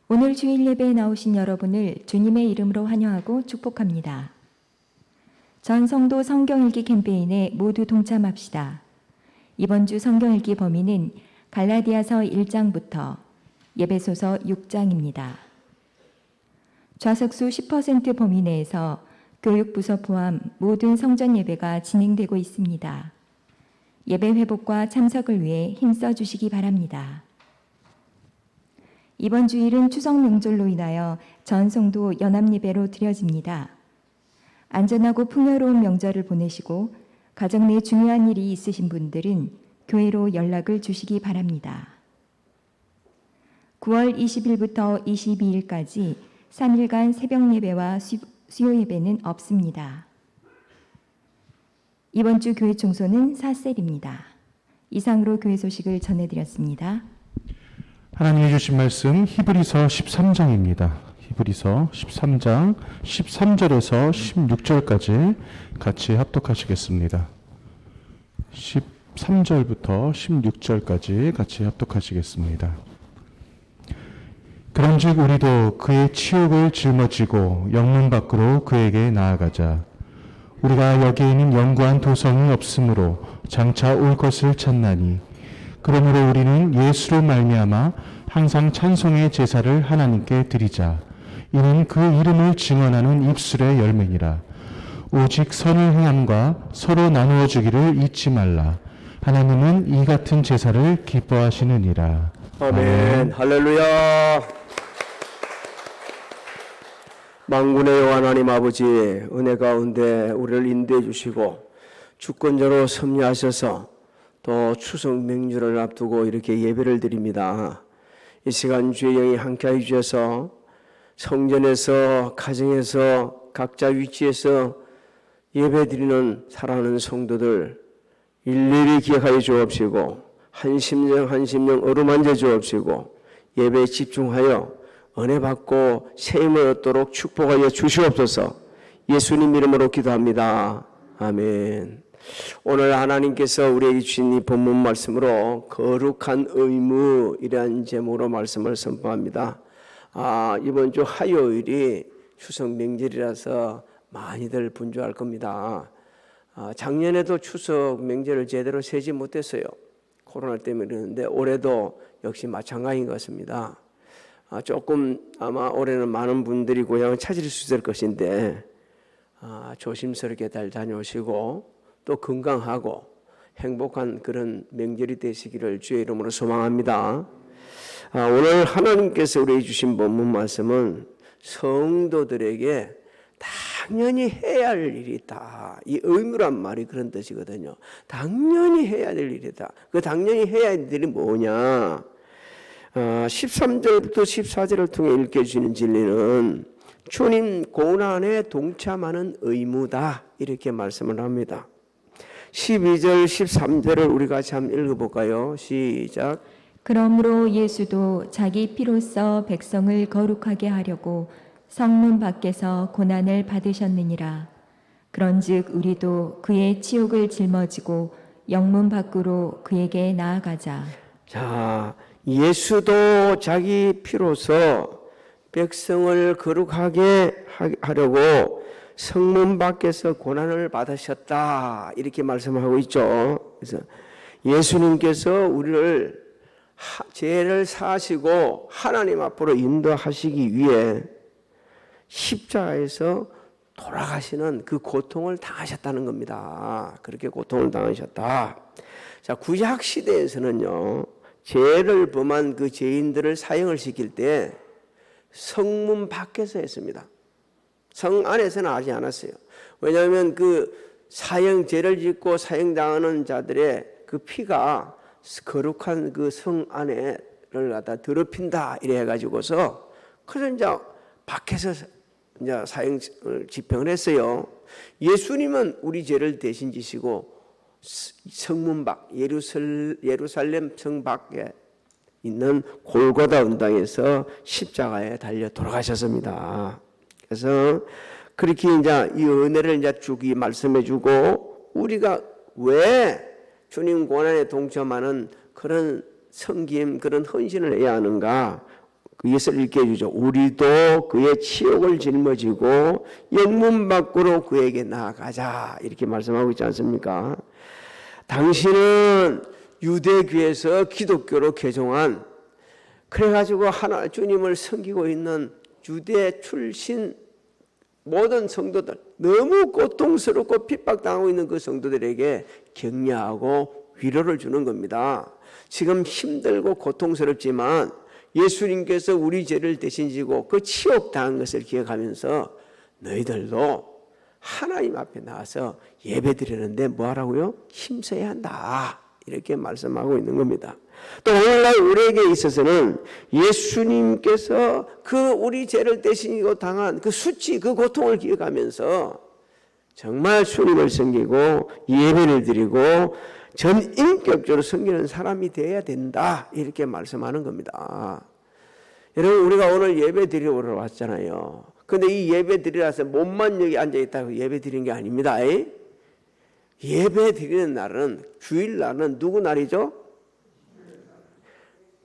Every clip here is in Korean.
오늘 주일 예배에 나오신 여러분을 주님의 이름으로 환영하고 축복합니다. 전 성도 성경읽기 캠페인에 모두 동참합시다. 이번 주 성경읽기 범위는 갈라디아서 1장부터 예배소서 6장입니다. 좌석수 10% 범위 내에서 교육부서 포함 모든 성전 예배가 진행되고 있습니다. 예배 회복과 참석을 위해 힘써 주시기 바랍니다. 이번 주일은 추석 명절로 인하여 전 성도 연합예배로 드려집니다. 안전하고 풍요로운 명절을 보내시고 가정 내 중요한 일이 있으신 분들은 교회로 연락을 주시기 바랍니다. 9월 20일부터 22일까지 3일간 새벽 예배와 수요 예배는 없습니다. 이번 주 교회 총소는 4셀입니다. 이상으로 교회 소식을 전해드렸습니다. 하나님이 주신 말씀 히브리서 13장입니다. 히브리서 13장 13절에서 16절까지 같이 합독하시겠습니다. 13절부터 16절까지 같이 합독하시겠습니다. 그런즉 우리도 그의 치욕을 짊어지고 영문 밖으로 그에게 나아가자. 우리가 여기에는 영구한 도성이 없으므로 장차 올 것을 찾나니 그러므로 우리는 예수로 말미암아 항상 찬송의 제사를 하나님께 드리자. 이는 그 이름을 증언하는 입술의 열매니라. 오직 선을 행함과 서로 나누어 주기를 잊지 말라. 하나님은 이 같은 제사를 기뻐하시느니라. 아멘. 할렐루야. 만군의 여호와 하나님 아버지, 은혜 가운데 우리를 인도해 주시고 주권자로 섭리하셔서 또 추석 명절을 앞두고 이렇게 예배를 드립니다. 이 시간 주의 영이 함께해 주셔서 성전에서, 가정에서, 각자 위치에서 예배 드리는 사랑하는 성도들 일일이 기억하여 주옵시고 한 심령 한 심령 어루만져 주옵시고 예배에 집중하여 은혜 받고 세임을 얻도록 축복하여 주시옵소서. 예수님 이름으로 기도합니다. 아멘. 오늘 하나님께서 우리에게 주신 이 본문 말씀으로 거룩한 의무이라는 제목으로 말씀을 선포합니다. 이번 주 화요일이 추석 명절이라서 많이들 분주할 겁니다. 작년에도 추석 명절을 제대로 세지 못했어요. 코로나 때문에 그러는데 올해도 역시 마찬가지인 것 같습니다. 조금 아마 올해는 많은 분들이 고향을 찾을 수 있을 것인데 조심스럽게 잘 다녀오시고 또 건강하고 행복한 그런 명절이 되시기를 주의 이름으로 소망합니다. 오늘 하나님께서 우리에게 주신 본문 말씀은 성도들에게 당연히 해야 할 일이 있다. 이 의무란 말이 그런 뜻이거든요. 당연히 해야 될 일이다. 그 당연히 해야 할 일이 뭐냐? 13절부터 14절을 통해 읽혀주시는 진리는 주님 고난에 동참하는 의무다. 이렇게 말씀을 합니다. 12절, 13절을 우리 같이 한번 읽어볼까요? 시작. 그러므로 예수도 자기 피로써 백성을 거룩하게 하려고 성문 밖에서 고난을 받으셨느니라. 그런즉 우리도 그의 치욕을 짊어지고 영문 밖으로 그에게 나아가자. 자, 예수도 자기 피로써 백성을 거룩하게 하려고 성문 밖에서 고난을 받으셨다. 이렇게 말씀하고 있죠. 그래서 예수님께서 우리를 죄를 사하시고 하나님 앞으로 인도하시기 위해 십자가에서 돌아가시는 그 고통을 당하셨다는 겁니다. 그렇게 고통을 당하셨다. 자, 구약 시대에서는요, 죄를 범한 그 죄인들을 사형을 시킬 때 성문 밖에서 했습니다. 성 안에서는 하지 않았어요. 왜냐하면 그 죄를 짓고 사형당하는 자들의 그 피가 거룩한 그 성 안에를 갖다 더럽힌다 이래 해가지고서 그래서 이제 밖에서 이제 사형 집행을 했어요. 예수님은 우리 죄를 대신 지시고 성문 밖 예루살렘 성 밖에 있는 골고다 언당에서 십자가에 달려 돌아가셨습니다. 그래서 그렇게 이제 이 은혜를 이제 쭉 말씀해주고 우리가 왜 주님 고난에 동참하는 그런 섬김, 그런 헌신을 해야 하는가? 예수를 읽게 해주죠. 우리도 그의 치욕을 짊어지고 영문 밖으로 그에게 나아가자. 이렇게 말씀하고 있지 않습니까? 당신은 유대교에서 기독교로 개종한, 그래가지고 하나 주님을 섬기고 있는 유대 출신 모든 성도들, 너무 고통스럽고 핍박당하고 있는 그 성도들에게 격려하고 위로를 주는 겁니다. 지금 힘들고 고통스럽지만 예수님께서 우리 죄를 대신 지고 그 치욕당한 것을 기억하면서 너희들도 하나님 앞에 나와서 예배드리는데 뭐 하라고요? 힘써야 한다. 이렇게 말씀하고 있는 겁니다. 또 오늘날 우리에게 있어서는 예수님께서 그 우리 죄를 대신이고 당한 그 수치, 그 고통을 기억하면서 정말 주님을 섬기고 예배를 드리고 전인격적으로 섬기는 사람이 되어야 된다. 이렇게 말씀하는 겁니다. 여러분, 우리가 오늘 예배 드리러 왔잖아요. 근데 이 예배 드리러 와서 몸만 여기 앉아있다고 예배 드리는 게 아닙니다. 예배 드리는 날은, 주일날은 누구 날이죠?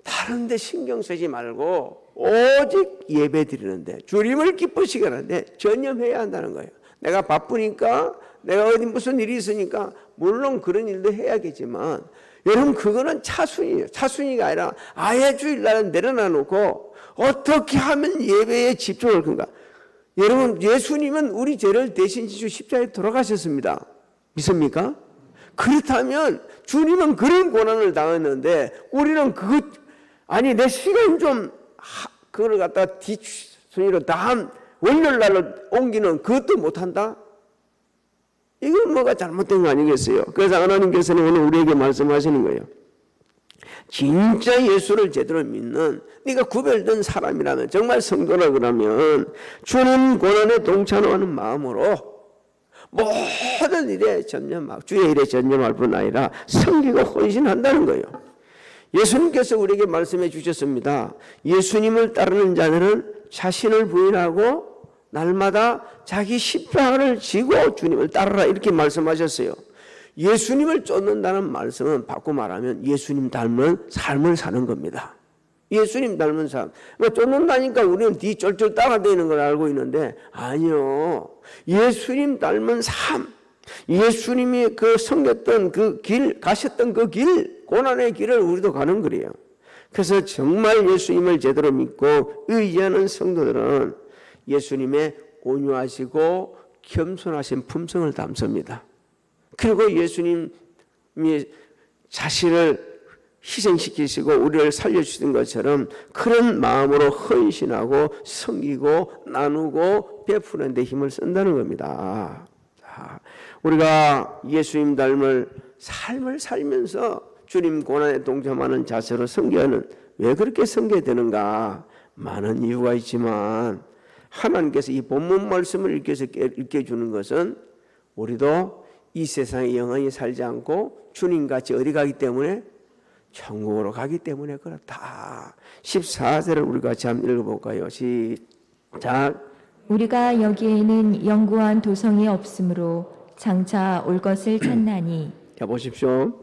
다른 데 신경 쓰지 말고 오직 예배 드리는데, 주님을 기쁘시게 하는데 전념해야 한다는 거예요. 내가 바쁘니까, 내가 어디 무슨 일이 있으니까 물론 그런 일도 해야겠지만, 여러분 그거는 차순이에요. 차순이가 아니라 아예 주일날은 내려놔 놓고 어떻게 하면 예배에 집중할 건가. 여러분, 예수님은 우리 죄를 대신 지시고 십자가에 돌아가셨습니다. 믿습니까? 그렇다면 주님은 그런 고난을 당했는데 우리는 아니 내 시간 좀 그걸 갖다 뒷순위로 다음 월요일날로 옮기는 그것도 못한다? 이건 뭐가 잘못된 거 아니겠어요? 그래서 하나님께서는 오늘 우리에게 말씀하시는 거예요. 진짜 예수를 제대로 믿는 네가 구별된 사람이라면, 정말 성도라 그러면 주님 고난에 동참하는 마음으로 모든 일에 전념하고 주의 일에 전념할 뿐 아니라 섬기고 헌신한다는 거예요. 예수님께서 우리에게 말씀해 주셨습니다. 예수님을 따르는 자들은 자신을 부인하고 날마다 자기 십자가를 지고 주님을 따르라, 이렇게 말씀하셨어요. 예수님을 쫓는다는 말씀은 바꿔 말하면 예수님 닮은 삶을 사는 겁니다. 예수님 닮은 삶. 쫓는다니까 우리는 뒤 쫄쫄 따라다니는 걸 알고 있는데 아니요. 예수님 닮은 삶. 예수님이 그 섬겼던 그 길, 가셨던 그 길, 고난의 길을 우리도 가는 거예요. 그래서 정말 예수님을 제대로 믿고 의지하는 성도들은 예수님의 온유하시고 겸손하신 품성을 담습니다. 그리고 예수님이 자신을 희생시키시고 우리를 살려주신 것처럼 그런 마음으로 헌신하고 섬기고 나누고 베푸는 데 힘을 쓴다는 겁니다. 자, 우리가 예수님 닮을 삶을 살면서 주님 고난에 동참하는 자세로 섬겨는, 왜 그렇게 섬겨야 되는가? 많은 이유가 있지만 하나님께서 이 본문 말씀을 읽게 주는 것은 우리도 이 세상에 영원히 살지 않고 주님같이 어디 가기 때문에? 천국으로 가기 때문에 그렇다. 14절을 우리 같이 한번 읽어볼까요? 시작. 우리가 여기에는 영구한 도성이 없으므로 장차 올 것을 찾나니. 자, 보십시오.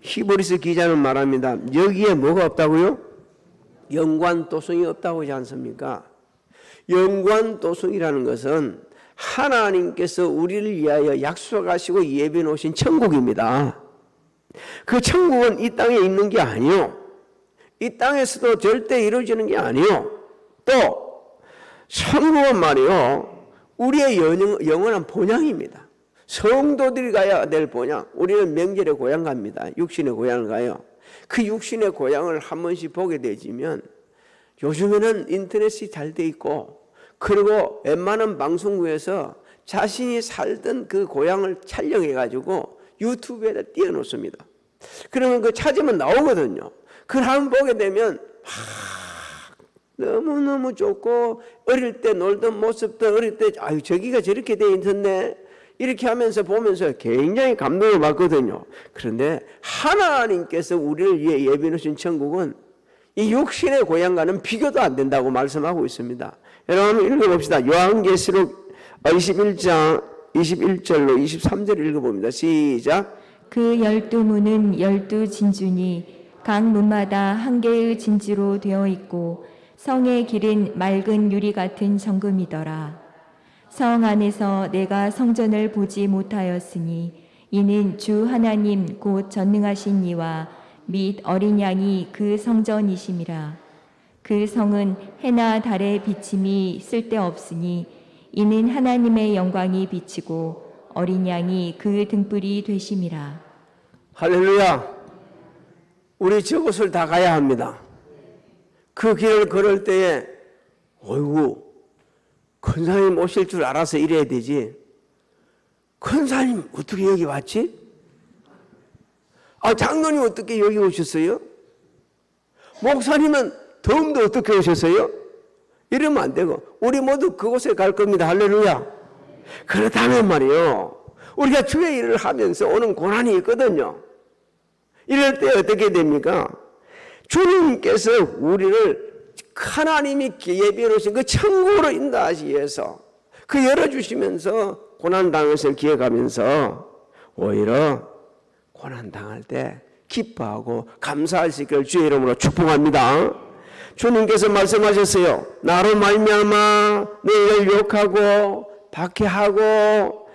히브리서 기자는 말합니다. 여기에 뭐가 없다고요? 영구한 도성이 없다고 하지 않습니까? 영구한 도성이라는 것은 하나님께서 우리를 위하여 약속하시고 예비해 놓으신 천국입니다. 그 천국은 이 땅에 있는 게 아니요, 이 땅에서도 절대 이루어지는 게 아니요, 또 천국은 말이요 우리의 영원한 본향입니다. 성도들이 가야 될 본향. 우리는 명절에 고향 갑니다. 육신의 고향을 가요. 그 육신의 고향을 한 번씩 보게 되지면, 요즘에는 인터넷이 잘 돼 있고, 그리고 웬만한 방송국에서 자신이 살던 그 고향을 촬영해 가지고 유튜브에다 띄워놓습니다. 그러면 그 찾으면 나오거든요. 그걸 한번 보게 되면 너무너무 좋고, 어릴 때 놀던 모습도 어릴 때 아유 저기가 저렇게 돼 있었네 이렇게 하면서 보면서 굉장히 감동을 받거든요. 그런데 하나님께서 우리를 위해 예비해 놓으신 천국은 이 육신의 고향과는 비교도 안 된다고 말씀하고 있습니다. 여러분 읽어봅시다. 요한계시록 21장 21절로 23절 읽어봅니다. 시작. 그 12문은 12진주니 각 문마다 한 개의 진주로 되어 있고 성의 길은 맑은 유리 같은 정금이더라. 성 안에서 내가 성전을 보지 못하였으니 이는 주 하나님 곧 전능하신 이와 및 어린 양이 그 성전이심이라. 그 성은 해나 달의 비침이 쓸데없으니 이는 하나님의 영광이 비치고 어린 양이 그 등불이 되심이라. 할렐루야. 우리 저곳을 다 가야 합니다. 그 길을 걸을 때에 어이구 권사님 오실 줄 알아서 이래야 되지. 권사님 어떻게 여기 왔지? 장로님 어떻게 여기 오셨어요? 목사님은 더움도 어떻게 오셨어요? 이러면 안 되고 우리 모두 그곳에 갈 겁니다. 할렐루야. 그렇다면 말이요, 우리가 주의 일을 하면서 오는 고난이 있거든요. 이럴 때 어떻게 됩니까? 주님께서 우리를 하나님이 예비해 놓으신 그 천국으로 인도하시기 위해서 그 열어주시면서 고난당할 것을 기억하면서 오히려 고난당할 때 기뻐하고 감사할 수 있기를 주의 이름으로 축복합니다. 주님께서 말씀하셨어요. 나로 말미암아 너희를 욕하고 박해하고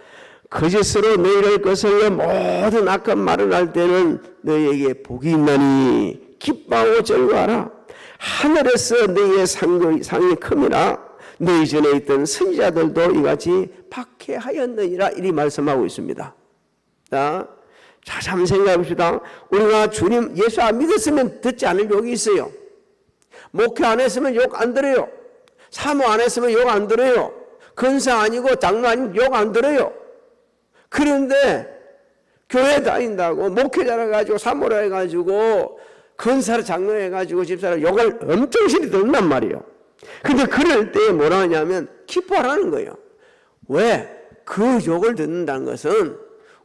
거짓으로 너희를 거슬려 모든 악한 말을 할 때는 너희에게 복이 있나니 기뻐하고 즐거워하라. 하늘에서 너희의 상이 큼이라. 너희 전에 있던 선지자들도 이같이 박해하였느니라. 이리 말씀하고 있습니다. 자, 한번 생각해 봅시다. 우리가 주님 예수 안 믿었으면 듣지 않을 욕이 있어요. 목회 안 했으면 욕 안 들어요. 사모 안 했으면 욕 안 들어요. 권사 아니고 장로 아니면 욕 안 들어요. 그런데 교회 다닌다고 목회자라 해가지고 사모라 해가지고 권사를 장로 해가지고 집사를 욕을 엄청 실이 듣는단 말이에요. 근데 그럴 때 뭐라 하냐면 기뻐하라는 거예요. 왜? 그 욕을 듣는다는 것은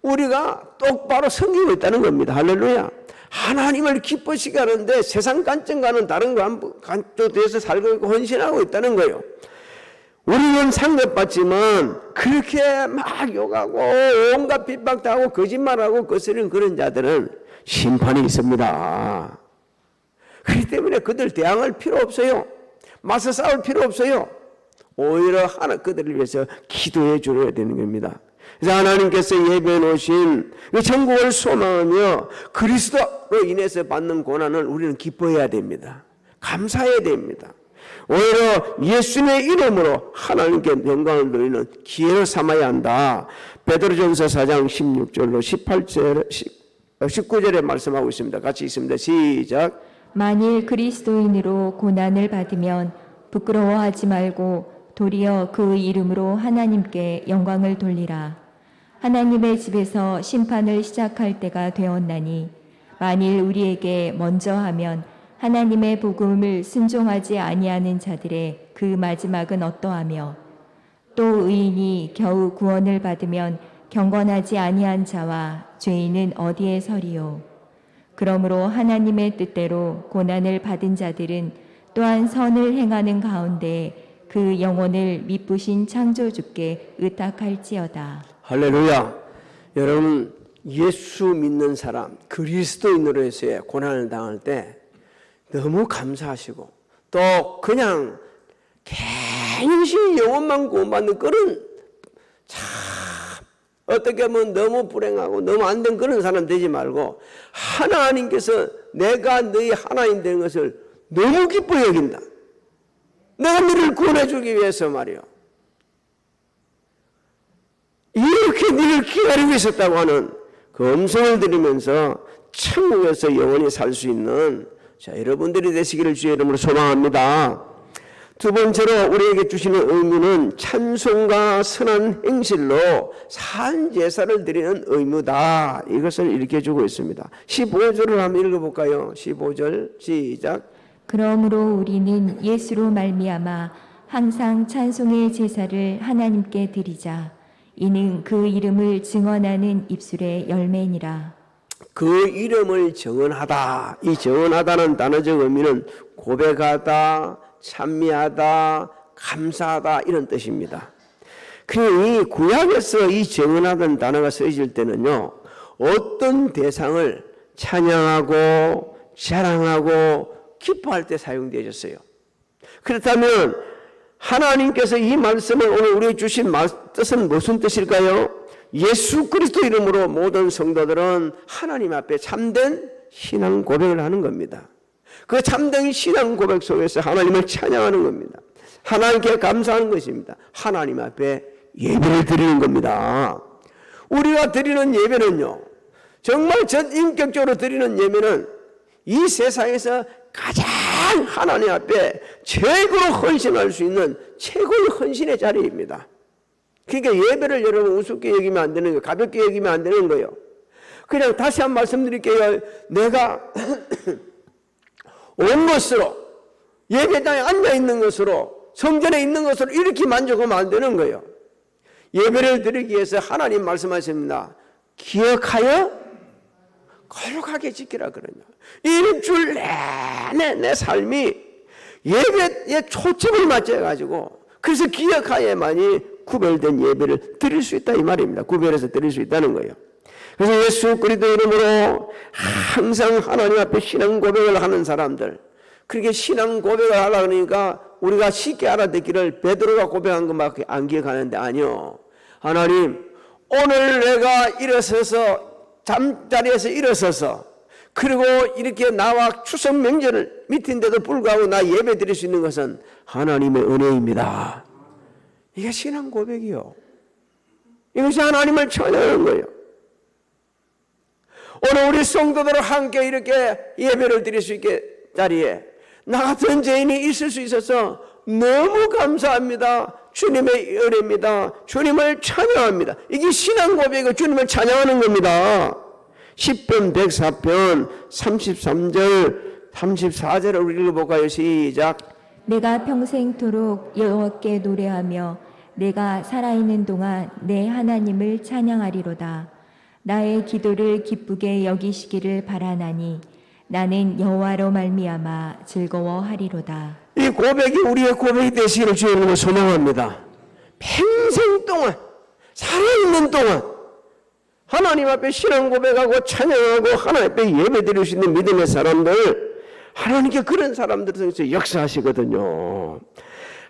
우리가 똑바로 섬기고 있다는 겁니다. 할렐루야. 하나님을 기쁘시게 하는데 세상 관점과는 다른 관점에서 살고 있고 헌신하고 있다는 거예요. 우리는 상급받지만 그렇게 막 욕하고 온갖 핍박당하고 거짓말하고 거스르는 그런 자들은 심판이 있습니다. 그렇기 때문에 그들 대항할 필요 없어요. 맞서 싸울 필요 없어요. 오히려 그들을 위해서 기도해 줘야 되는 겁니다. 그래서 하나님께서 예배해 놓으신 그 천국을 소망하며 그리스도로 인해서 받는 고난을 우리는 기뻐해야 됩니다. 감사해야 됩니다. 오히려 예수님의 이름으로 하나님께 영광을 돌리는 기회를 삼아야 한다. 베드로전서 4장 16절로 18절 19절에 말씀하고 있습니다. 같이 읽습니다. 시작. 만일 그리스도인으로 고난을 받으면 부끄러워하지 말고 도리어 그 이름으로 하나님께 영광을 돌리라. 하나님의 집에서 심판을 시작할 때가 되었나니 만일 우리에게 먼저 하면 하나님의 복음을 순종하지 아니하는 자들의 그 마지막은 어떠하며 또 의인이 겨우 구원을 받으면 경건하지 아니한 자와 죄인은 어디에 서리요. 그러므로 하나님의 뜻대로 고난을 받은 자들은 또한 선을 행하는 가운데 그 영혼을 미쁘신 창조주께 의탁할지어다. 할렐루야. 여러분 예수 믿는 사람 그리스도인으로 해서의 고난을 당할 때 너무 감사하시고 또 그냥 괜시 영혼만 구원받는 그런 참 어떻게 하면 너무 불행하고 너무 안 된 그런 사람 되지 말고 하나님께서 내가 너희 하나님 되는 것을 너무 기뻐 여긴다. 내가 너를 구원해 주기 위해서 말이요. 이렇게 너를 기다리고 있었다고 하는 그 음성을 들으면서 천국에서 영원히 살 수 있는 여러분들이 되시기를 주의 이름으로 소망합니다. 두 번째로 우리에게 주시는 의무는 찬송과 선한 행실로 산 제사를 드리는 의무다. 이것을 이렇게 주고 있습니다. 15절을 한번 읽어볼까요? 15절 시작. 그러므로 우리는 예수로 말미암아 항상 찬송의 제사를 하나님께 드리자. 이는 그 이름을 증언하는 입술의 열매니라. 그 이름을 증언하다. 이 증언하다는 단어적 의미는 고백하다, 찬미하다, 감사하다 이런 뜻입니다. 이 구약에서 이 증언하던 단어가 쓰여질 때는요, 어떤 대상을 찬양하고 자랑하고 기뻐할 때 사용되어졌어요. 그렇다면 하나님께서 이 말씀을 오늘 우리에게 주신 뜻은 무슨 뜻일까요? 예수 그리스도 이름으로 모든 성도들은 하나님 앞에 참된 신앙 고백을 하는 겁니다. 그 참된 신앙 고백 속에서 하나님을 찬양하는 겁니다. 하나님께 감사하는 것입니다. 하나님 앞에 예배를 드리는 겁니다. 우리가 드리는 예배는요, 정말 전인격적으로 드리는 예배는 이 세상에서 가장 하나님 앞에 최고로 헌신할 수 있는 최고의 헌신의 자리입니다. 그러니까 예배를 여러분 우습게 여기면 안 되는 거예요. 가볍게 여기면 안 되는 거예요. 그냥 다시 한 번 말씀드릴게요. 내가 온 것으로, 예배당에 앉아있는 것으로, 성전에 있는 것으로 이렇게 만족하면 안 되는 거예요. 예배를 드리기 위해서 하나님 말씀하십니다. 기억하여 거룩하게 지키라 그러냐. 일주일 내내 내 삶이 예배에 초점을 맞춰가지고, 그래서 기억하여만이 구별된 예배를 드릴 수 있다 이 말입니다. 구별해서 드릴 수 있다는 거예요. 그래서 예수 그리스도 이름으로 항상 하나님 앞에 신앙 고백을 하는 사람들, 그렇게 신앙 고백을 하려고 하니까 우리가 쉽게 알아듣기를 베드로가 고백한 것밖에 안 기억하는데, 아니요. 하나님, 오늘 내가 일어서서 잠자리에서 일어서서 그리고 이렇게 나와 추석 명절 미팅인데도 불구하고 나 예배 드릴 수 있는 것은 하나님의 은혜입니다. 이게 신앙 고백이요. 이것이 하나님을 찬양하는 거예요. 오늘 우리 성도들과 함께 이렇게 예배를 드릴 수 있게 자리에 나 같은 죄인이 있을 수 있어서 너무 감사합니다. 주님의 은혜입니다. 주님을 찬양합니다. 이게 신앙 고백이고 주님을 찬양하는 겁니다. 10편 104편 33절 34절을 우리 읽어볼까요? 시작. 내가 평생토록 여호와께 노래하며 내가 살아있는 동안 내 하나님을 찬양하리로다. 나의 기도를 기쁘게 여기시기를 바라나니 나는 여호와로 말미암아 즐거워하리로다. 이 고백이 우리의 고백이 되시기를 주님을 소망합니다. 평생 동안, 살아있는 동안 하나님 앞에 신앙 고백하고 찬양하고 하나님 앞에 예배 드릴 수 있는 믿음의 사람들, 하나님께 그런 사람들 통해서 역사하시거든요.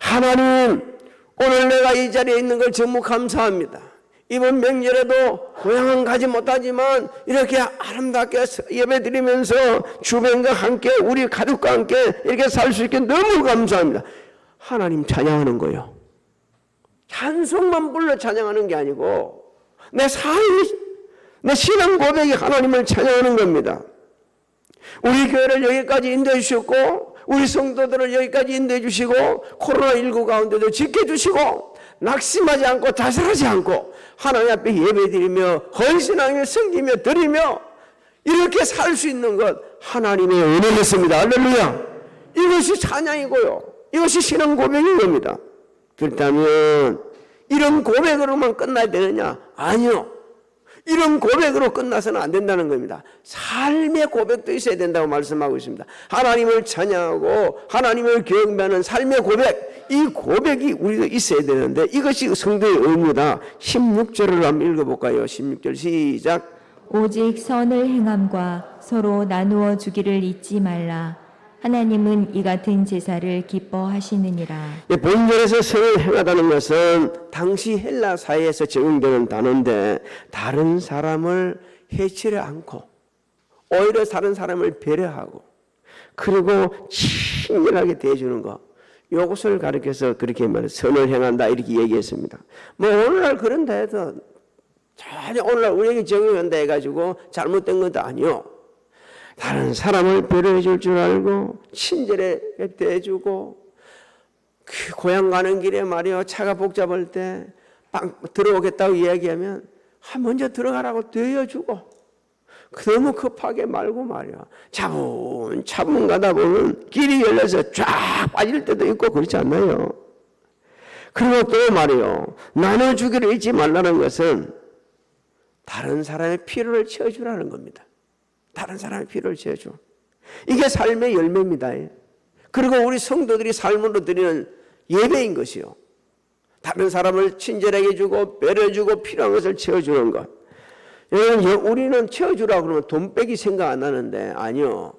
하나님, 오늘 내가 이 자리에 있는 걸 정말 감사합니다. 이번 명절에도 고향은 가지 못하지만 이렇게 아름답게 예배 드리면서 주변과 함께 우리 가족과 함께 이렇게 살 수 있게 너무 감사합니다. 하나님 찬양하는 거예요. 찬송만 불러 찬양하는 게 아니고 내 삶이, 내 신앙 고백이 하나님을 찬양하는 겁니다. 우리 교회를 여기까지 인도해 주셨고 우리 성도들을 여기까지 인도해 주시고 코로나19 가운데도 지켜주시고 낙심하지 않고 자살하지 않고 하나님 앞에 예배드리며 헌신하며 섬기며 드리며 이렇게 살 수 있는 것 하나님의 은혜였습니다. 할렐루야. 이것이 찬양이고요, 이것이 신앙 고백인 겁니다. 그렇다면 이런 고백으로만 끝나야 되느냐? 아니요. 이런 고백으로 끝나서는 안 된다는 겁니다. 삶의 고백도 있어야 된다고 말씀하고 있습니다. 하나님을 찬양하고 하나님을 경배하는 삶의 고백, 이 고백이 우리가 있어야 되는데 이것이 성도의 의무다. 16절을 한번 읽어볼까요? 16절 시작. 오직 선을 행함과 서로 나누어 주기를 잊지 말라. 하나님은 이 같은 제사를 기뻐하시느니라. 본절에서 선을 행하다는 것은 당시 헬라 사회에서 적용되는 단어인데, 다른 사람을 해치지 않고 오히려 다른 사람을 배려하고 그리고 친절하게 대해주는 것, 이것을 가르쳐서 그렇게 말해 선을 행한다 이렇게 얘기했습니다. 뭐 오늘날 그런다 해서 전혀 오늘날 우리에게 적용한다 해가지고 잘못된 것도 아니요. 다른 사람을 배려해 줄 줄 알고 친절하게 대해주고, 그 고향 가는 길에 말이요, 차가 복잡할 때 들어오겠다고 이야기하면 먼저 들어가라고 되어주고, 너무 급하게 말고 말이야 차분차분 가다 보면 길이 열려서 쫙 빠질 때도 있고 그렇지 않나요? 그리고 또 말이요, 나눠주기를 잊지 말라는 것은 다른 사람의 필요를 채워주라는 겁니다. 다른 사람의 필요를 채워줘. 이게 삶의 열매입니다. 그리고 우리 성도들이 삶으로 드리는 예배인 것이요. 다른 사람을 친절하게 해주고 배려해주고 필요한 것을 채워주는 것. 여러분, 우리는 채워주라고 그러면 돈 빼기 생각 안 하는데, 아니요.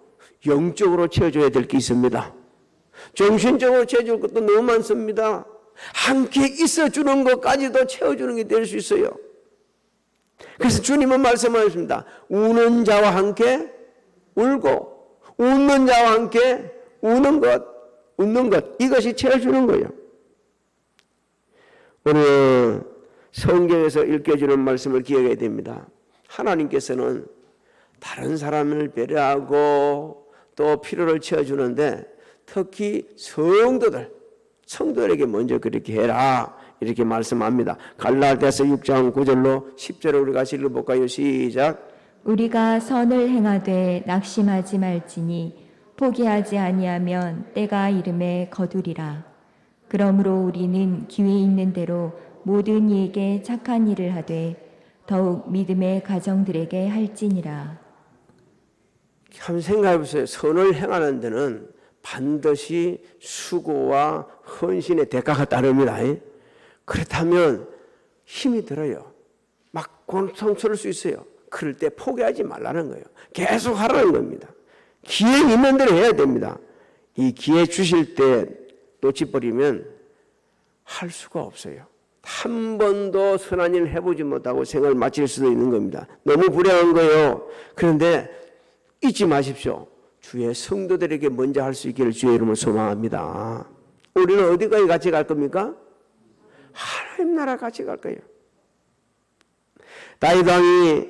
영적으로 채워줘야 될 게 있습니다. 정신적으로 채워줄 것도 너무 많습니다. 함께 있어주는 것까지도 채워주는 게 될 수 있어요. 그래서 주님은 말씀하셨습니다. 우는 자와 함께 울고 웃는 자와 함께 웃는 것 이것이 채워주는 거예요. 오늘 성경에서 읽혀주는 말씀을 기억해야 됩니다. 하나님께서는 다른 사람을 배려하고 또 필요를 채워주는데 특히 성도들에게 먼저 그렇게 해라 이렇게 말씀합니다. 갈라디아서 6장 9절로 10절을 우리 같이 읽어볼까요? 시작. 우리가 선을 행하되 낙심하지 말지니 포기하지 아니하면 때가 이름에 거두리라. 그러므로 우리는 기회 있는 대로 모든 이에게 착한 일을 하되 더욱 믿음의 가정들에게 할지니라. 한번 생각해 보세요. 선을 행하는 데는 반드시 수고와 헌신의 대가가 따릅니다. 그렇다면 힘이 들어요. 막 고통스러울 수 있어요. 그럴 때 포기하지 말라는 거예요. 계속 하라는 겁니다. 기회 있는 대로 해야 됩니다. 이 기회 주실 때 놓치버리면 할 수가 없어요. 한 번도 선한 일을 해보지 못하고 생을 마칠 수도 있는 겁니다. 너무 불행한 거예요. 그런데 잊지 마십시오. 주의 성도들에게 먼저 할 수 있기를 주의 이름으로 소망합니다. 우리는 어디까지 같이 갈 겁니까? 하나님 나라 같이 갈 거예요. 다윗 왕이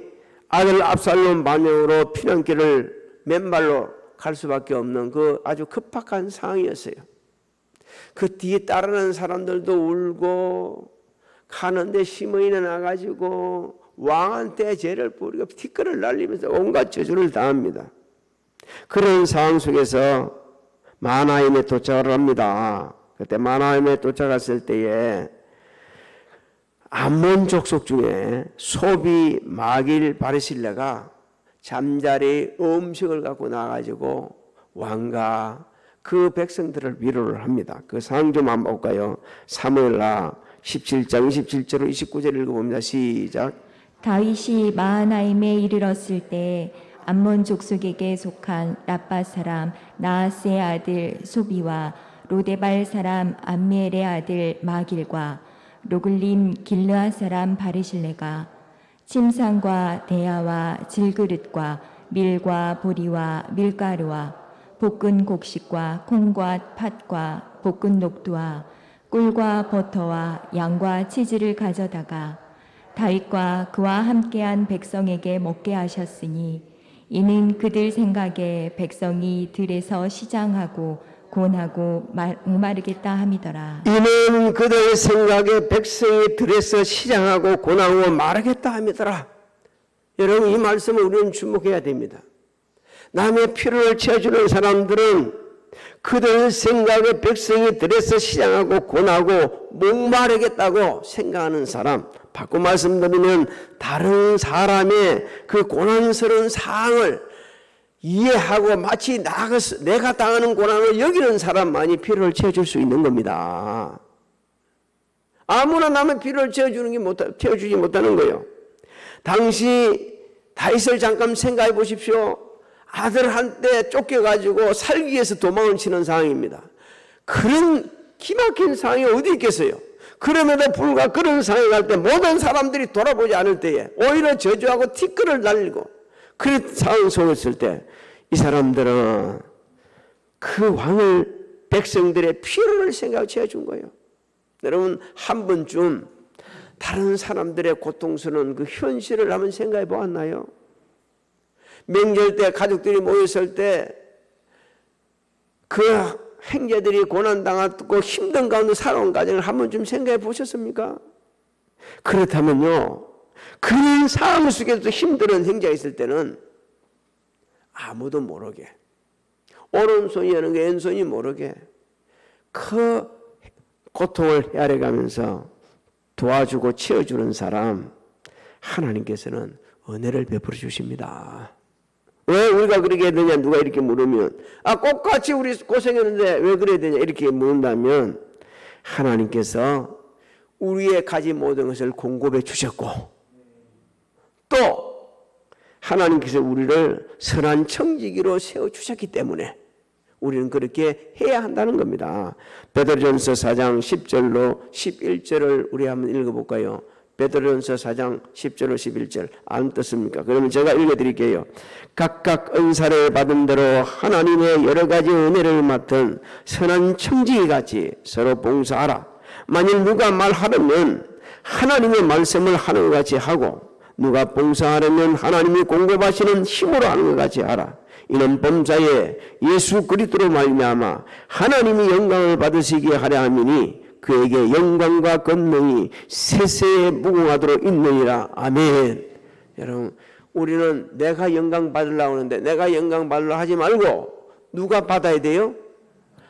아들 압살롬 반역으로 피난길을 맨발로 갈 수밖에 없는 그 아주 급박한 상황이었어요. 그 뒤에 따르는 사람들도 울고 가는데 심의는 나가지고 왕한테 죄를 뿌리고 티끌을 날리면서 온갖 저주를 당합니다. 그런 상황 속에서 마하나임에 도착을 합니다. 그때 마하나임에 도착했을 때에 암몬 족속 중에 소비, 마길, 바르실레가 잠자리 음식을 갖고 나가지고 왕과 그 백성들을 위로를 합니다. 그 상황 좀 한번 볼까요? 사무엘하 17장 27절로 29절 읽어봅니다. 시작. 다윗이 마하나임에 이르렀을 때 암몬 족속에게 속한 라빠 사람 나하스의 아들 소비와 로데발 사람 암미엘의 아들 마길과 로글림 길르아 사람 바르실레가 침상과 대야와 질그릇과 밀과 보리와 밀가루와 볶은 곡식과 콩과 팥과 볶은 녹두와 꿀과 버터와 양과 치즈를 가져다가 다윗과 그와 함께한 백성에게 먹게 하셨으니 이는 그들 생각에 백성이 들에서 시장하고 곤하고 목마르겠다 함이더라. 이는 그들 생각에 백성이 들에서 시장하고 고나고 마르겠다 함이더라. 여러분 이 말씀을 우리는 주목해야 됩니다. 남의 필요를 채워주는 사람들은 그들 생각에 백성이 들에서 시장하고 고나고 목마르겠다고 생각하는 사람, 바꿔 말씀드리면 다른 사람의 그 고난스러운 상황을 이해하고 마치 내가 당하는 고난을 여기는 사람만이 필요를 채워줄 수 있는 겁니다. 아무나 남의 필요를 채워주지 못하는 거예요. 당시 다윗을 잠깐 생각해 보십시오. 아들한테 쫓겨가지고 살기 위해서 도망을 치는 상황입니다. 그런 기막힌 상황이 어디 있겠어요? 그럼에도 불구하고 그런 상황에 갈 때 모든 사람들이 돌아보지 않을 때에 오히려 저주하고 티끌을 날리고 그런 상황 속에 있을 때 이 사람들은 그 왕을 백성들의 필요를 생각해 채워준 거예요. 여러분 한 번쯤 다른 사람들의 고통스러운 그 현실을 한번 생각해 보았나요? 명절 때 가족들이 모였을 때 그 형제들이 고난당하고 힘든 가운데 살아온 가정을 한 번쯤 생각해 보셨습니까? 그렇다면요, 그런 상황 속에서 힘든 형제가 있을 때는 아무도 모르게, 오른손이 하는 게 왼손이 모르게 그 고통을 헤아려가면서 도와주고 채워주는 사람, 하나님께서는 은혜를 베풀어 주십니다. 왜 우리가 그렇게 해야 되냐? 누가 이렇게 물으면 똑같이 우리 고생했는데 왜 그래야 되냐? 이렇게 묻는다면 하나님께서 우리의 가진 모든 것을 공급해 주셨고 또 하나님께서 우리를 선한 청지기로 세워주셨기 때문에 우리는 그렇게 해야 한다는 겁니다. 베드로전서 4장 10절로 11절을 우리 한번 읽어볼까요? 베드로전서 4장 10절로 11절 안 떴습니까? 그러면 제가 읽어드릴게요. 각각 은사를 받은 대로 하나님의 여러 가지 은혜를 맡은 선한 청지기같이 서로 봉사하라. 만일 누가 말하려면 하나님의 말씀을 하는 것 같이 하고 누가 봉사하려면 하나님이 공급하시는 힘으로 하는 것 같이 하라. 이는 범사에 예수 그리스도로 말미암아 하나님이 영광을 받으시게 하려 함이니 그에게 영광과 권능이 세세에 무궁하도록 있느니라. 아멘. 여러분, 우리는 내가 영광 받으려고 하는데 내가 영광 받으려고 하지 말고 누가 받아야 돼요?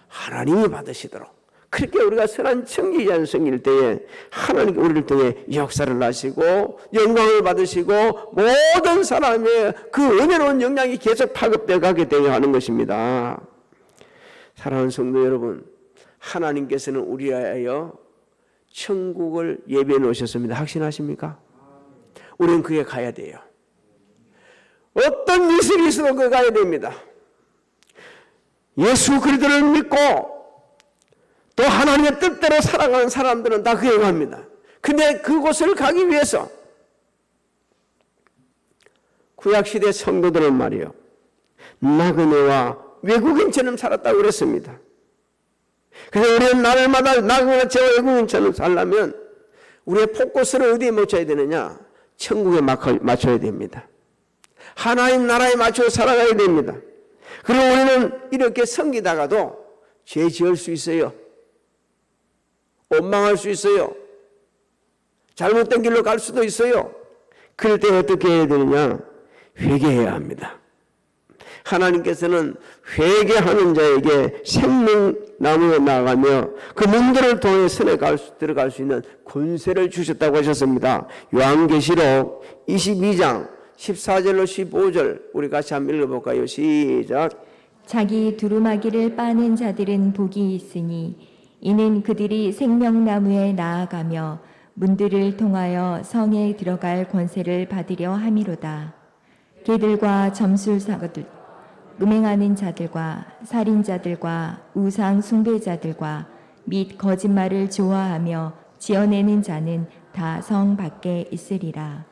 하나님이 받으시도록. 그렇게 우리가 선한 청지기자를 섬길 때에 하나님께 우리를 통해 역사를 하시고 영광을 받으시고 모든 사람의 그 은혜로운 영향이 계속 파급되어 가게 되어 하는 것입니다. 사랑하는 성도 여러분, 하나님께서는 우리하여 천국을 예비해 놓으셨습니다. 확신하십니까? 우리는 그에 가야 돼요. 어떤 미술이 있어도 그에 가야 됩니다. 예수 그리스도를 믿고 또 하나님의 뜻대로 살아가는 사람들은 다 그에 갑니다. 근데 그곳을 가기 위해서 구약시대 성도들은 말이요, 나그네와 외국인처럼 살았다고 그랬습니다. 그래서 우리는 날마다 나그네와 외국인처럼 살려면 우리의 포커스를 어디에 맞춰야 되느냐? 천국에 맞춰야 됩니다. 하나님 나라에 맞춰 살아가야 됩니다. 그리고 우리는 이렇게 섬기다가도 죄 지을 수 있어요. 원망할 수 있어요. 잘못된 길로 갈 수도 있어요. 그럴 때 어떻게 해야 되느냐? 회개해야 합니다. 하나님께서는 회개하는 자에게 생명나무에 나아가며 그 문들을 통해 선에 들어갈 수 있는 권세를 주셨다고 하셨습니다. 요한계시록 22장 14절로 15절 우리 같이 한번 읽어볼까요? 시작. 자기 두루마기를 빠는 자들은 복이 있으니 이는 그들이 생명나무에 나아가며 문들을 통하여 성에 들어갈 권세를 받으려 함이로다. 개들과 점술사들, 음행하는 자들과 살인자들과 우상 숭배자들과 및 거짓말을 좋아하며 지어내는 자는 다 성 밖에 있으리라.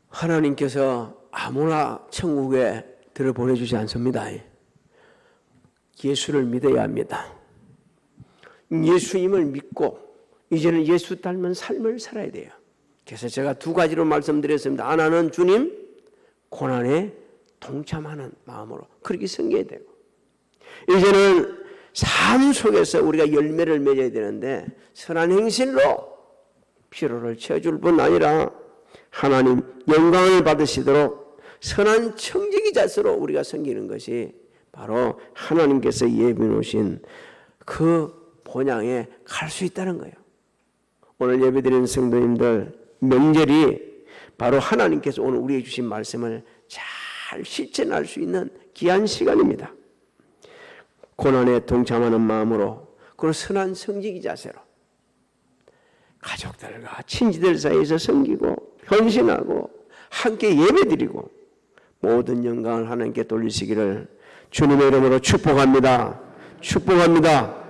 하나님께서 아무나 천국에 들어보내주지 않습니다. 예수를 믿어야 합니다. 예수님을 믿고 이제는 예수 닮은 삶을 살아야 돼요. 그래서 제가 두 가지로 말씀드렸습니다. 하나는 주님 고난에 동참하는 마음으로 그렇게 섬겨야 되고, 이제는 삶 속에서 우리가 열매를 맺어야 되는데 선한 행실로 피로를 채워줄 뿐 아니라 하나님 영광을 받으시도록 선한 청지기 자세로 우리가 섬기는 것이 바로 하나님께서 예비해 놓으신 그 본향에 갈 수 있다는 거예요. 오늘 예배드리는 성도님들, 명절이 바로 하나님께서 오늘 우리에게 주신 말씀을 잘 실천할 수 있는 귀한 시간입니다. 고난에 동참하는 마음으로, 그리고 선한 성지기 자세로 가족들과 친지들 사이에서 섬기고 헌신하고 함께 예배드리고 모든 영광을 하나님께 돌리시기를 주님의 이름으로 축복합니다. 축복합니다.